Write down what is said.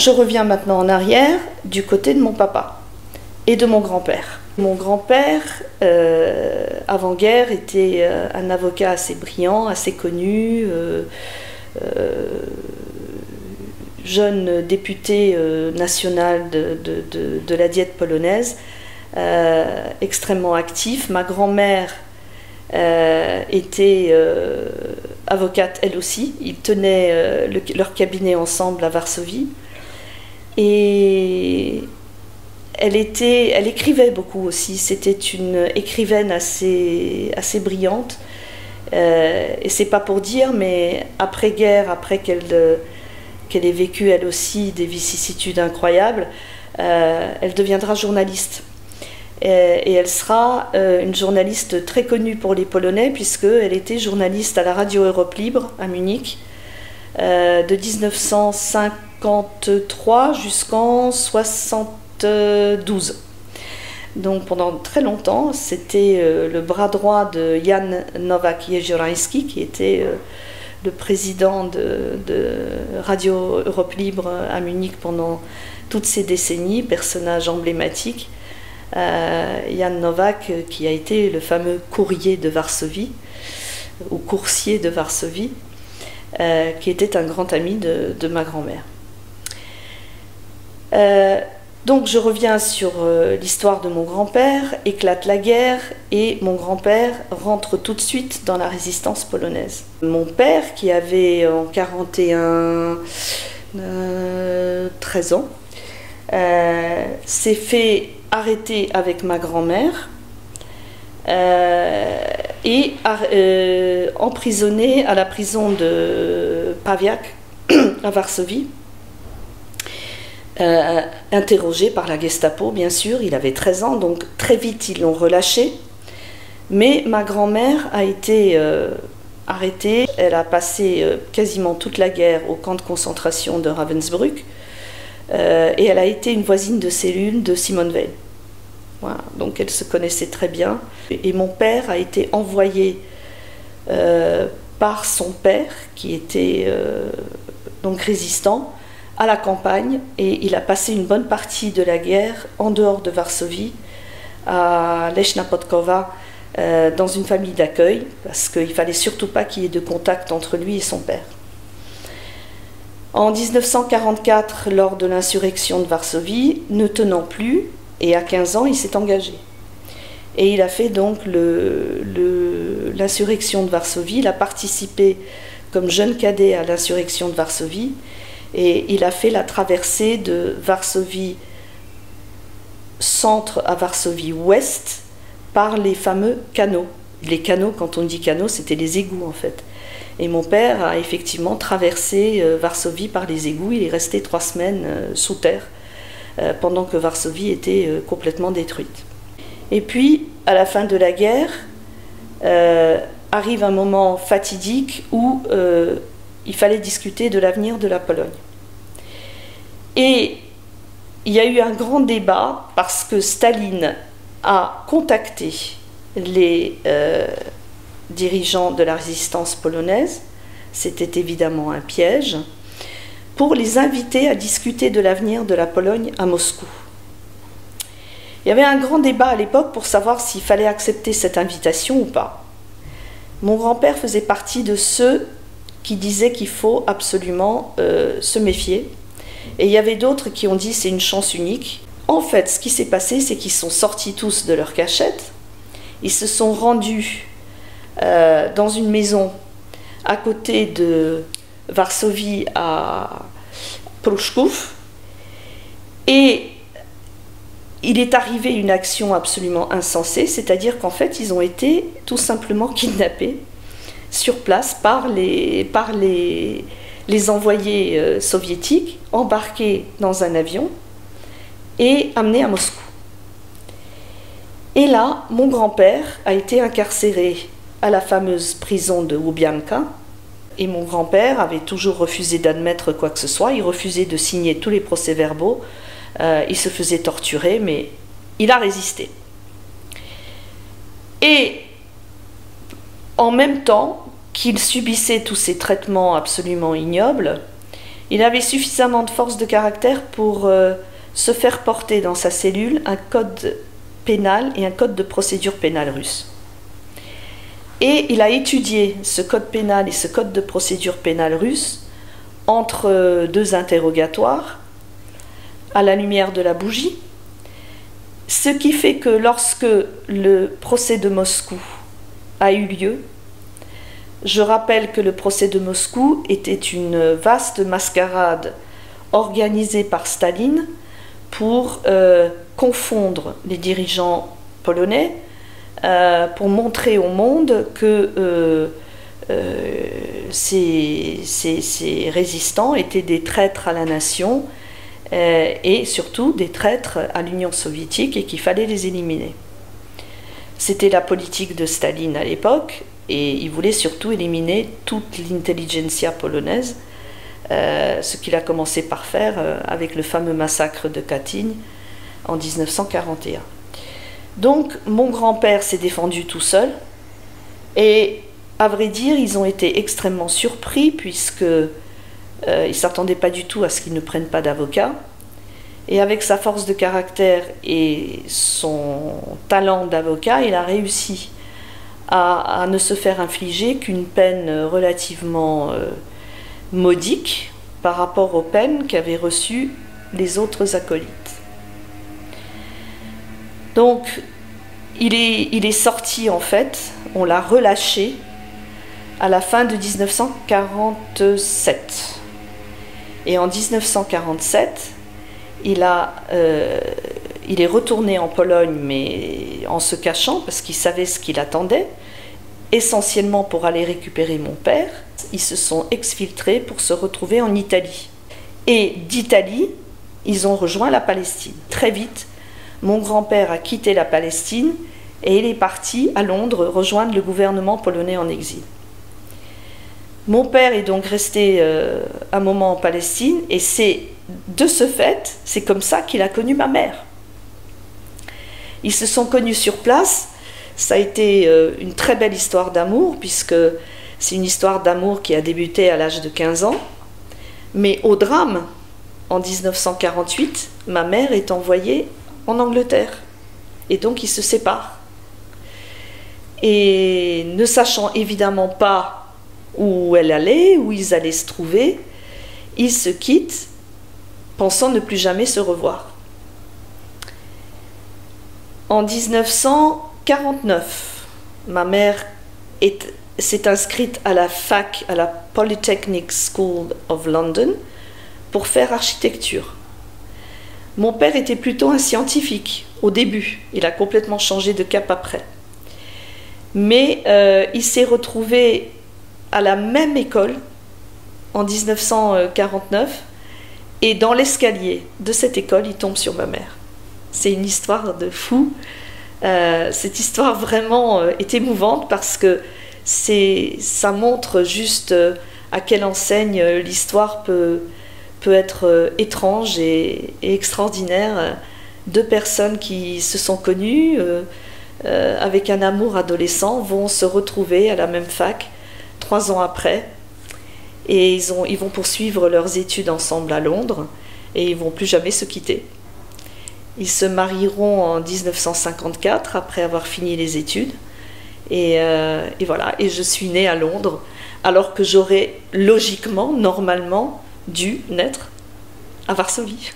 Je reviens maintenant en arrière du côté de mon papa et de mon grand-père. Mon grand-père, avant-guerre, était un avocat assez brillant, assez connu, jeune député national de la Diète polonaise, extrêmement actif. Ma grand-mère était avocate elle aussi. Ils tenaient leur cabinet ensemble à Varsovie. Et elle écrivait beaucoup aussi. C'était une écrivaine assez brillante. Et c'est pas pour dire, mais après-guerre, après qu'elle ait vécu elle aussi des vicissitudes incroyables, elle deviendra journaliste. Et elle sera une journaliste très connue pour les Polonais, puisqu'elle était journaliste à la radio Europe Libre à Munich de 1953 jusqu'en 1972. Donc pendant très longtemps, c'était le bras droit de Jan Nowak-Jeziorański, qui était le président de Radio Europe Libre à Munich pendant toutes ces décennies, personnage emblématique. Jan Nowak, qui a été le fameux courrier de Varsovie, ou coursier de Varsovie, qui était un grand ami de ma grand-mère. Donc je reviens sur l'histoire de mon grand-père. Éclate la guerre et mon grand-père rentre tout de suite dans la résistance polonaise. Mon père, qui avait en 41 13 ans, s'est fait arrêter avec ma grand-mère et emprisonné à la prison de Pawiak à Varsovie, interrogé par la Gestapo bien sûr. Il avait 13 ans, donc très vite ils l'ont relâché, mais ma grand-mère a été arrêtée. Elle a passé quasiment toute la guerre au camp de concentration de Ravensbrück. Et elle a été une voisine de cellule de Simone Weil. Voilà, donc elle se connaissait très bien. Et mon père a été envoyé par son père, qui était donc résistant, à la campagne, et il a passé une bonne partie de la guerre en dehors de Varsovie, à Leszna Podkowa, dans une famille d'accueil, parce qu'il ne fallait surtout pas qu'il y ait de contact entre lui et son père. En 1944, lors de l'insurrection de Varsovie, ne tenant plus, et à 15 ans, il s'est engagé. Et il a fait donc l'insurrection de Varsovie. Il a participé comme jeune cadet à l'insurrection de Varsovie, et il a fait la traversée de Varsovie centre à Varsovie ouest par les fameux canaux. Les canaux, quand on dit canaux, c'était les égouts en fait. Et mon père a effectivement traversé Varsovie par les égouts. Il est resté 3 semaines sous terre pendant que Varsovie était complètement détruite. Et puis, à la fin de la guerre, arrive un moment fatidique où il fallait discuter de l'avenir de la Pologne. Et il y a eu un grand débat parce que Staline a contacté les dirigeants de la résistance polonaise, c'était évidemment un piège, pour les inviter à discuter de l'avenir de la Pologne à Moscou. Il y avait un grand débat à l'époque pour savoir s'il fallait accepter cette invitation ou pas. Mon grand-père faisait partie de ceux qui disaient qu'il faut absolument se méfier, et il y avait d'autres qui ont dit c'est une chance unique. En fait, ce qui s'est passé, c'est qu'ils sont sortis tous de leur cachette, ils se sont rendus dans une maison à côté de Varsovie à Pruszków, et il est arrivé une action absolument insensée, c'est-à-dire qu'en fait ils ont été tout simplement kidnappés sur place par les envoyés soviétiques, embarqués dans un avion et amenés à Moscou. Et là, mon grand-père a été incarcéré à la fameuse prison de Łubianka, et mon grand-père avait toujours refusé d'admettre quoi que ce soit. Il refusait de signer tous les procès-verbaux, il se faisait torturer, mais il a résisté. Et en même temps qu'il subissait tous ces traitements absolument ignobles, Il avait suffisamment de force de caractère pour se faire porter dans sa cellule un code pénal et un code de procédure pénale russe. Et il a étudié ce code pénal et ce code de procédure pénale russe entre deux interrogatoires, à la lumière de la bougie, ce qui fait que lorsque le procès de Moscou a eu lieu, je rappelle que le procès de Moscou était une vaste mascarade organisée par Staline pour confondre les dirigeants polonais, pour montrer au monde que ces résistants étaient des traîtres à la nation et surtout des traîtres à l'Union soviétique et qu'il fallait les éliminer. C'était la politique de Staline à l'époque et il voulait surtout éliminer toute l'intelligentsia polonaise, ce qu'il a commencé par faire avec le fameux massacre de Katyn en 1941. Donc mon grand-père s'est défendu tout seul et à vrai dire ils ont été extrêmement surpris puisque ils ne s'attendaient pas du tout à ce qu'ils ne prennent pas d'avocat et avec sa force de caractère et son talent d'avocat il a réussi à ne se faire infliger qu'une peine relativement modique par rapport aux peines qu'avaient reçues les autres acolytes. Donc, il est sorti en fait, on l'a relâché à la fin de 1947. Et en 1947, il est retourné en Pologne, mais en se cachant, parce qu'il savait ce qu'il attendait, essentiellement pour aller récupérer mon père. Ils se sont exfiltrés pour se retrouver en Italie. Et d'Italie, ils ont rejoint la Palestine. Très vite, mon grand-père a quitté la Palestine et il est parti à Londres rejoindre le gouvernement polonais en exil. Mon père est donc resté un moment en Palestine et c'est de ce fait, c'est comme ça qu'il a connu ma mère. Ils se sont connus sur place, ça a été une très belle histoire d'amour puisque c'est une histoire d'amour qui a débuté à l'âge de 15 ans, mais au drame, en 1948, ma mère est envoyée en Angleterre et donc ils se séparent. Et ne sachant évidemment pas où elle allait, où ils allaient se trouver, ils se quittent pensant ne plus jamais se revoir. En 1949, ma mère s'est inscrite à la fac, à la Polytechnic School of London, pour faire architecture. Mon père était plutôt un scientifique au début, il a complètement changé de cap après. Mais il s'est retrouvé à la même école en 1949 et dans l'escalier de cette école, il tombe sur ma mère. C'est une histoire de fou. Cette histoire vraiment est émouvante parce que ça montre juste à quelle enseigne l'histoire peut être étrange et extraordinaire. Deux personnes qui se sont connues avec un amour adolescent vont se retrouver à la même fac 3 ans après et ils vont poursuivre leurs études ensemble à Londres et ils ne vont plus jamais se quitter. Ils se marieront en 1954 après avoir fini les études et voilà, et je suis née à Londres alors que j'aurais logiquement, normalement dû naître à Varsovie.